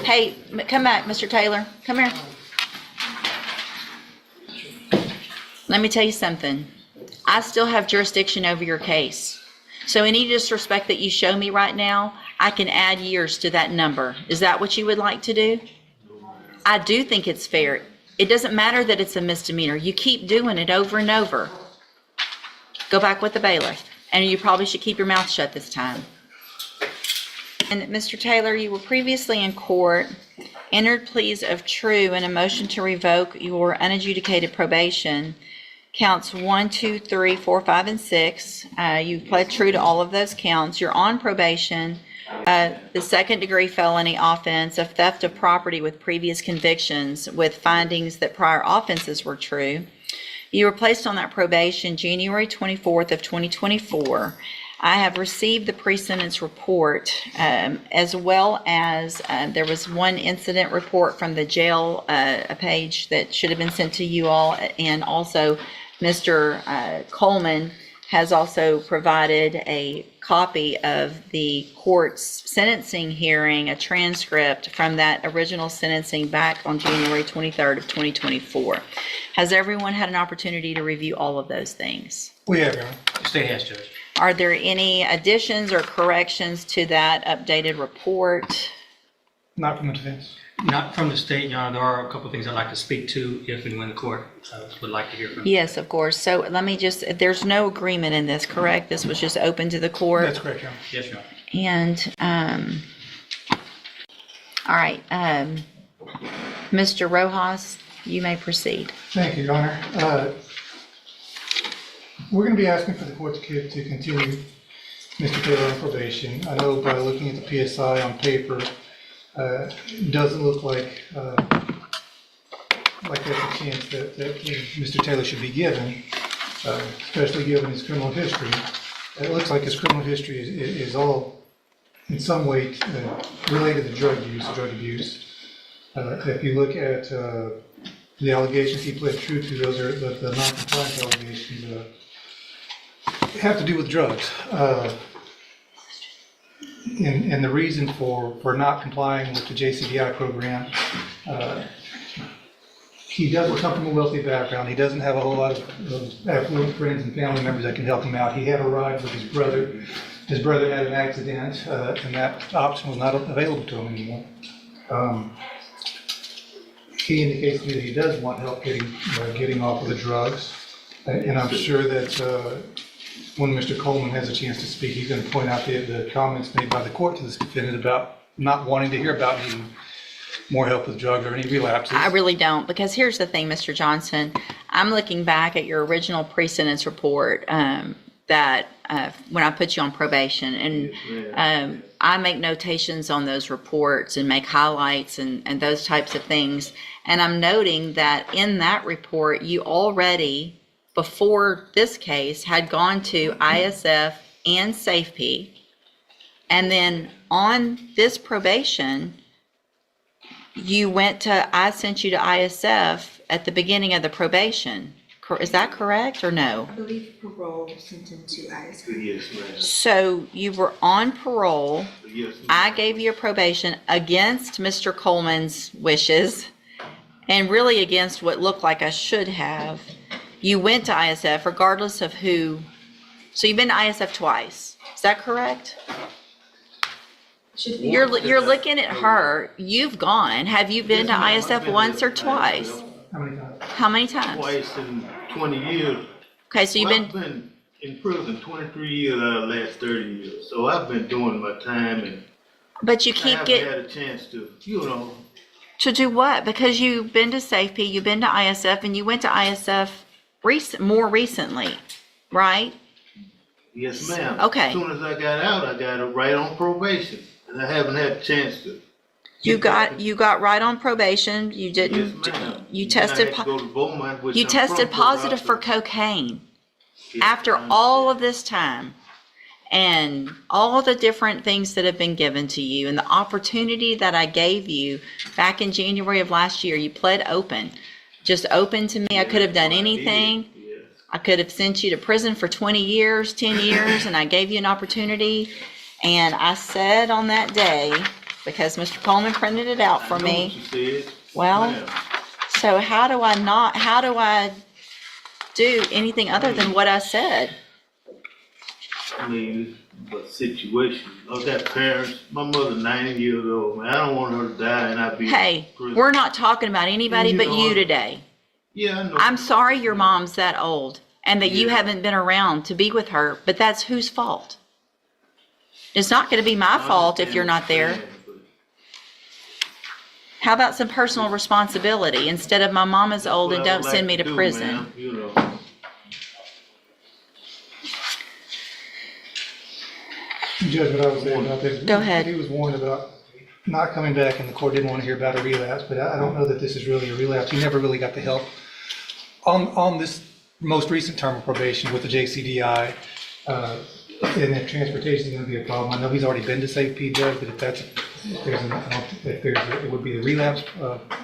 Hey, come back, Mr. Taylor. Come here. Let me tell you something. I still have jurisdiction over your case. So any disrespect that you show me right now, I can add years to that number. Is that what you would like to do? I do think it's fair. It doesn't matter that it's a misdemeanor. You keep doing it over and over. Go back with the bailiff. And you probably should keep your mouth shut this time. And Mr. Taylor, you were previously in court, entered pleas of true and a motion to revoke your unadjudicated probation. Counts 1, 2, 3, 4, 5, and 6. You pled true to all of those counts. You're on probation. The second-degree felony offense of theft of property with previous convictions with findings that prior offenses were true. You were placed on that probation January 24th of 2024. I have received the pre-sentence report as well as there was one incident report from the jail, a page that should have been sent to you all, and also Mr. Coleman has also provided a copy of the court's sentencing hearing, a transcript from that original sentencing back on January 23rd of 2024. Has everyone had an opportunity to review all of those things? We have, Your Honor. The state has, Judge. Are there any additions or corrections to that updated report? Not from the defense. Not from the state, Your Honor. There are a couple of things I'd like to speak to if and when the court would like to hear from you. Yes, of course. So let me just, there's no agreement in this, correct? This was just open to the court? That's correct, Your Honor. Yes, Your Honor. And, all right, Mr. Rojas, you may proceed. Thank you, Your Honor. We're going to be asking for the court to continue Mr. Taylor on probation. I know by looking at the PSI on paper, it doesn't look like there's a chance that Mr. Taylor should be given, especially given his criminal history. It looks like his criminal history is all in some way related to drug use, drug abuse. If you look at the allegations he pled true to, those are the non-compliance allegations have to do with drugs. And the reason for not complying with the JCBI program, he doesn't come from a wealthy background. He doesn't have a whole lot of affluent friends and family members that can help him out. He had a ride with his brother. His brother had an accident, and that option was not available to him anymore. He indicates to me that he does want help getting off of the drugs, and I'm sure that when Mr. Coleman has a chance to speak, he's going to point out the comments made by the court to this defendant about not wanting to hear about needing more help with drugs or any relapses. I really don't, because here's the thing, Mr. Johnson. I'm looking back at your original pre-sentence report that when I put you on probation, and I make notations on those reports and make highlights and those types of things. And I'm noting that in that report, you already, before this case, had gone to ISF and SAFP. And then on this probation, I sent you to ISF at the beginning of the probation. Is that correct or no? I believe parole was sent into ISF. Yes, ma'am. So you were on parole. Yes, ma'am. I gave you a probation against Mr. Coleman's wishes and really against what looked like I should have. You went to ISF regardless of who. So you've been to ISF twice. Is that correct? You're looking at her. You've gone. Have you been to ISF once or twice? How many times? How many times? Twice in 20 years. Okay, so you've I've been in prison 23 years out of the last 30 years. So I've been doing my time, and but you I keep haven't had a chance to, to do what? Because you've been to SAFP, you've been to ISF, and you went to ISF more recently, right? Yes, ma'am. Okay. As soon as I got out, I got it right on probation, and I haven't had a chance to. You got right on probation. You didn't. Yes, ma'am. You And I tested. had to go to Beaumont, which You I'm tested from, positive so for cocaine Yes, after I all of understand. this time, and all the different things that have been given to you, and the opportunity that I gave you back in January of last year. You pled open, just open to me. I could have done anything. Yes. I could have sent you to prison for 20 years, 10 years, and I gave you an opportunity. And I said on that day because Mr. Coleman printed it out for I know me. what you said. Well, Ma'am. so how do I do anything other than what I said? I mean, it's a situation. I got parents. My mother's 90 years old, man. I don't want her to die and I be Hey, in prison. we're not talking about anybody You but know, you today. Yeah, I know. I'm sorry your mom's that old and that you Yeah. haven't been around to be with her, but that's whose fault? It's not going to be my I fault if understand you're what not there. saying, but How about some personal responsibility instead of my mom is old what and I don't would send like me to do, prison? ma'am, you know. Judge, what I was saying about this. Go ahead. He was warned about not coming back, and the court didn't want to hear about a relapse, but I don't know that this is really a relapse. He never really got the help. On this most recent term of probation with the JCDI, and if transportation is going to be a problem, I know he's already been to SAFP, Judge, but it would be the relapse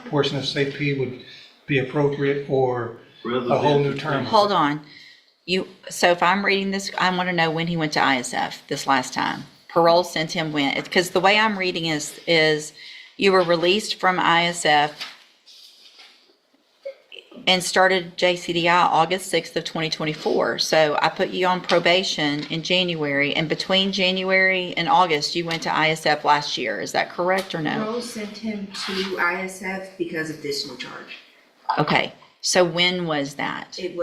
portion of SAFP would be appropriate, or a whole new term. Hold on. So if I'm reading this, I want to know when he went to ISF this last time. Parole sent him when, because the way I'm reading is you were released from ISF and started JCDI August 6th of 2024. So I put you on probation in January, and between January and August, you went to ISF last year. Is that correct or no? Parole sent him to ISF because of this new charge. Okay, so when was that? He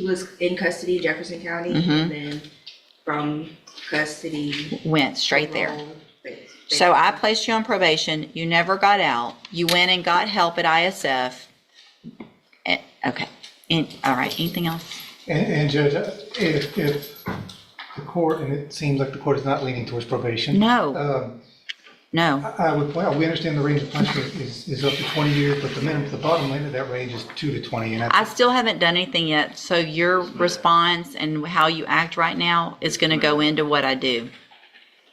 was in custody in Jefferson County, Mhm. and then from custody. Went straight there. parole, So I placed you on probation, you never got out, you went and got help at ISF. Okay, all right, anything else? And Judge, if the court, and it seems like the court is not leaning towards probation. No. No, I would point out, we understand the range of punishment is up to 20 years, but the bottom end of that range is 2 to 20. And I still haven't done anything yet, so your response and how you act right now is gonna go into what I do.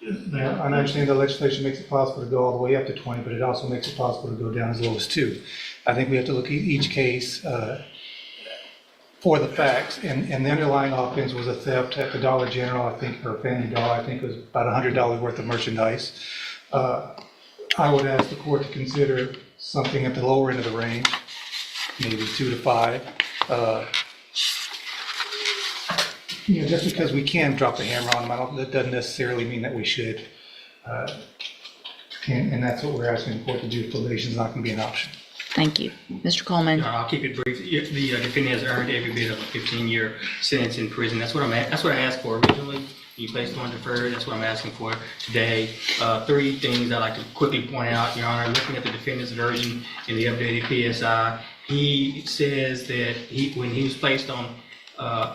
Now, I understand the legislation makes it possible to go all the way up to 20, but it also makes it possible to go down as low as 2. I think we have to look at each case for the facts, and the underlying offense was a theft at the Dollar General, I think, or Family Dollar, I think it was about $100 worth of merchandise. I would ask the court to consider something at the lower end of the range, maybe 2 to 5. Just because we can drop the hammer on them, that doesn't necessarily mean that we should. And that's what we're asking the court to do. Probation is not going to be an option. Thank you. Mr. Coleman? I'll keep it brief. The defendant has earned every bit of a 15-year sentence in prison. That's what I asked for originally. You placed on deferred. That's what I'm asking for today. 3 things I'd like to quickly point out, Your Honor. Looking at the defendant's version in the updated PSI, he says that when he was placed on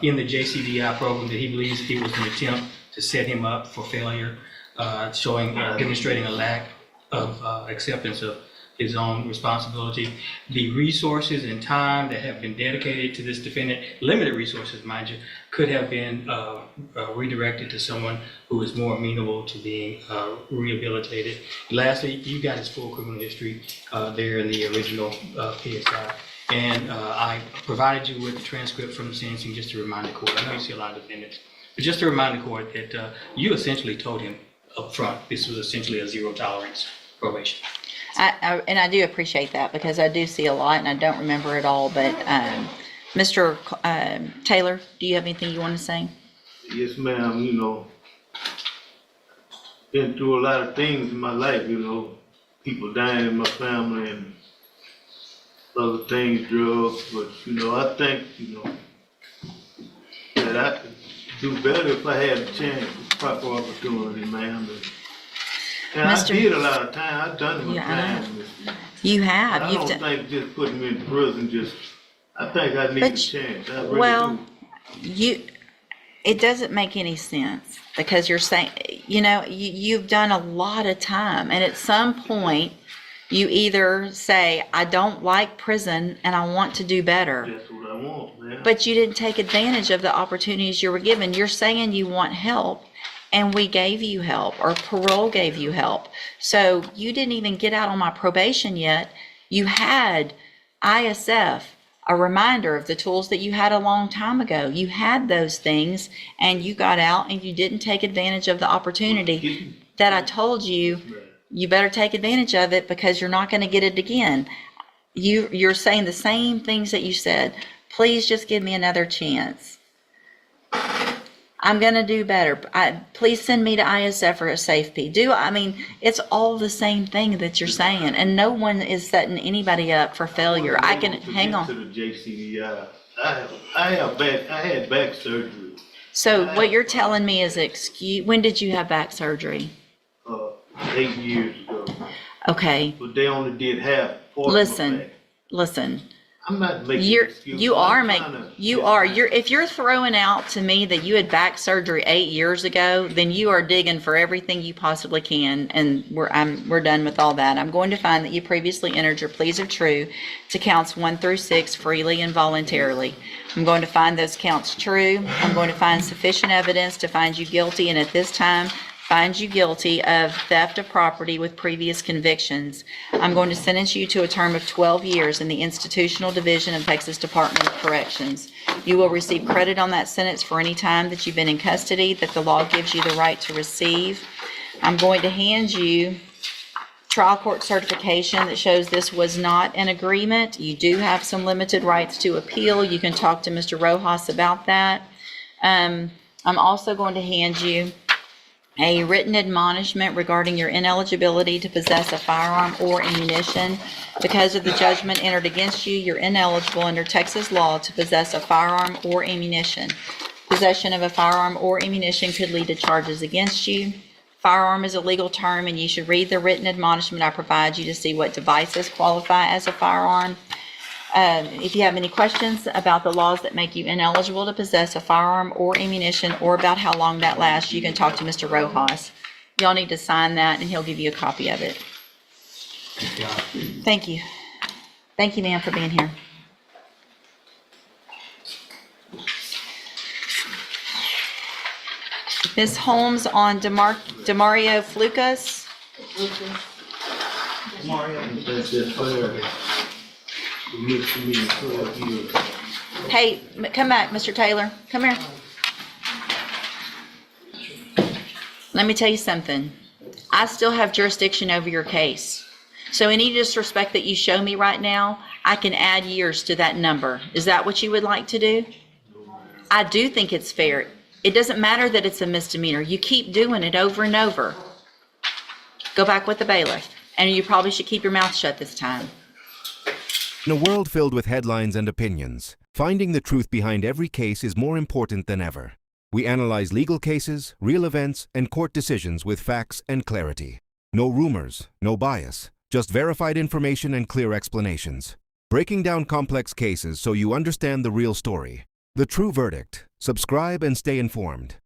in the JCDI program, that he believes it was an attempt to set him up for failure, demonstrating a lack of acceptance of his own responsibility. The resources and time that have been dedicated to this defendant, limited resources, mind you, could have been redirected to someone who is more amenable to being rehabilitated. Lastly, you got his full criminal history there in the original PSI. And I provided you with the transcript from the sentencing just to remind the court. I know you see a lot of defendants, but just to remind the court that you essentially told him up front this was essentially a zero tolerance probation. And I do appreciate that because I do see a lot and I don't remember it all, but Mr. Taylor, do you have anything you want to say? Yes, ma'am. Been through a lot of things in my life, people dying in my family and other things, drugs, but, I think, that I could do better if I had a chance, proper opportunity, ma'am. And I did a lot of time. I've done my time. You have. I don't think just putting me in prison I think I need a chance. I really do. It doesn't make any sense because you're saying, you've done a lot of time, and at some point you either say, I don't like prison and I want to do better. That's what I want, man. But you didn't take advantage of the opportunities you were given. You're saying you want help, and we gave you help, or parole gave you help. So you didn't even get out on my probation yet. You had ISF, a reminder of the tools that you had a long time ago. You had those things, and you got out, and you didn't take advantage of the opportunity. that I told you, you better take advantage of it because you're not going to get it again. You're saying the same things that you said. Please just give me another chance. I'm going to do better. Please send me to ISF or SAFP. It's all the same thing that you're saying, and no one is setting anybody up for failure. I can, hang on. To the JCDI. I had back surgery, So what you're telling me is when did you have back surgery? 8 years ago, Okay, but they only did half. Part of my back. listen. I'm not making excuses. If you're throwing out to me that you had back surgery 8 years ago, then you are digging for everything you possibly can, and we're done with all that. I'm going to find that you previously entered your pleas of true to counts 1 through 6 freely and voluntarily. I'm going to find those counts true. I'm going to find sufficient evidence to find you guilty, and at this time, find you guilty of theft of property with previous convictions. I'm going to sentence you to a term of 12 years in the Institutional Division of Texas Department of Corrections. You will receive credit on that sentence for any time that you've been in custody that the law gives you the right to receive. I'm going to hand you trial court certification that shows this was not an agreement. You do have some limited rights to appeal. You can talk to Mr. Rojas about that. I'm also going to hand you a written admonishment regarding your ineligibility to possess a firearm or ammunition. Because of the judgment entered against you, you're ineligible under Texas law to possess a firearm or ammunition. Possession of a firearm or ammunition could lead to charges against you. Firearm is a legal term, and you should read the written admonishment I provide you to see what devices qualify as a firearm. If you have any questions about the laws that make you ineligible to possess a firearm or ammunition, or about how long that lasts, you can talk to Mr. Rojas. Y'all need to sign that, and he'll give you a copy of it. Thank you. Thank you, ma'am, for being here. Ms. Holmes on Demario Flukas. That's just fair. It looks to me 12 years. Hey, come back, Mr. Taylor. Come here. Let me tell you something. I still have jurisdiction over your case. So any disrespect that you show me right now, I can add years to that number. Is that what you would like to do? I do think it's fair. It doesn't matter that it's a misdemeanor. You keep doing it over and over. Go back with the bailiff. And you probably should keep your mouth shut this time. In a world filled with headlines and opinions, finding the truth behind every case is more important than ever. We analyze legal cases, real events, and court decisions with facts and clarity. No rumors, no bias, just verified information and clear explanations. Breaking down complex cases so you understand the real story. The true verdict. Subscribe and stay informed.